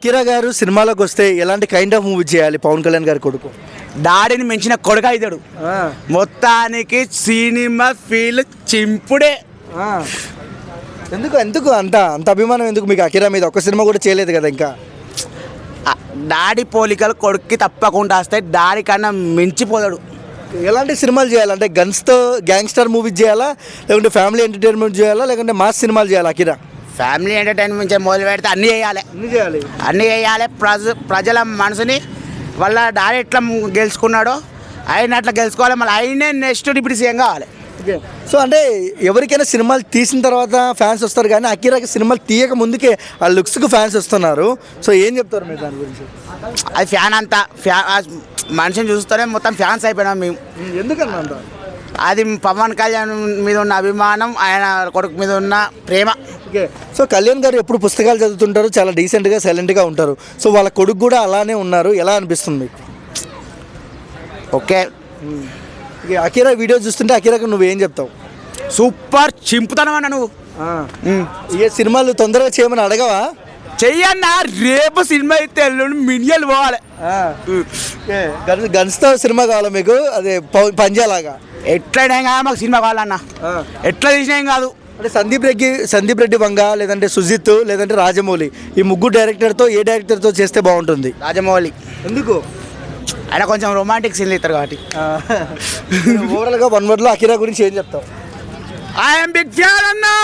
Akira గారు సినిమాలోకి వస్తే ఎలాంటి కైండ్ ఆఫ్ మూవీ చేయాలి పవన్ కళ్యాణ్ గారి కొడుకు? డాడీని మించిన కొడుకు అవుతాడు. మొత్తానికి సినిమా ఫీల్ చింపుడే. ఎందుకు ఎందుకు అంత అంత అభిమానం ఎందుకు మీకు అకిరా మీద? ఒక్క సినిమా కూడా చేయలేదు కదా ఇంకా. డాడీ పోలికలు కొడుక్కి తప్పకుండా వస్తాయి. డాడీ కన్నా మించిపోతాడు. ఎలాంటి సినిమాలు చేయాలంటే గన్స్తో గ్యాంగ్స్టర్ మూవీ చేయాలా, లేకుంటే ఫ్యామిలీ ఎంటర్టైన్మెంట్ చేయాలా, లేకుంటే మాస్ సినిమాలు చేయాలా? అకిరా ఫ్యామిలీ ఎంటర్టైన్మెంట్ మొదలు పెడితే అన్నీ చేయాలి. అన్నీ చేయాలి. ప్రజల మనసుని వాళ్ళ డాడీ ఎట్లా గెలుచుకున్నాడో ఆయన అట్లా గెలుచుకోవాలి. మళ్ళీ ఆయనే నెక్స్ట్ డిప్యూటీ సీఎం కావాలి. సో అంటే ఎవరికైనా సినిమాలు తీసిన తర్వాత ఫ్యాన్స్ వస్తారు, కానీ అకిరాకి సినిమాలు తీయక ముందుకే ఆ లుక్స్కి ఫ్యాన్స్ వస్తున్నారు. సో ఏం చెప్తారు మీరు దాని గురించి? అది ఫ్యాన్ అంతా మనిషిని చూస్తూనే మొత్తం ఫ్యాన్స్ అయిపోయినాం మేము. ఎందుకన్నా అంత? అది పవన్ కళ్యాణ్ మీద ఉన్న అభిమానం, ఆయన కొడుకు మీద ఉన్న ప్రేమ. ఓకే. సో కళ్యాణ్ గారు ఎప్పుడు పుస్తకాలు చదువుతుంటారు, చాలా డీసెంట్గా సైలెంట్గా ఉంటారు. సో వాళ్ళ కొడుకు కూడా అలానే ఉన్నారు. ఎలా అనిపిస్తుంది మీకు? ఓకే. అకిరా వీడియో చూస్తుంటే అకిరాకు నువ్వేం చెప్తావు? సూపర్ చింపుతానమన్నా నువ్వు. ఏ సినిమాలు తొందరగా చేయమని అడగవా? చెయ్యన్నా, రేపు సినిమా అయితే ఎల్లుండి మినియల్ పోవాలి. గన్స్తో సినిమా కావాలా మీకు? అదే పంజాలాగా ఎట్లయినా కాదు మాకు సినిమా కావాలన్నా. ఎట్లా తీసినా ఏం కాదు. అంటే సందీప్ రెడ్డి వంగ, లేదంటే సుజిత్, లేదంటే రాజమౌళి, ఈ ముగ్గురు డైరెక్టర్తో ఏ డైరెక్టర్తో చేస్తే బాగుంటుంది? రాజమౌళి. ఎందుకు? ఆయన కొంచెం రొమాంటిక్ సీన్లు ఇస్తారు కాబట్టి. ఓవరాల్గా వన్ వర్డ్లో అకిరా గురించి ఏం చెప్తావు? ఐఎమ్ బిగ్ ఫ్యాన్ అన్నా.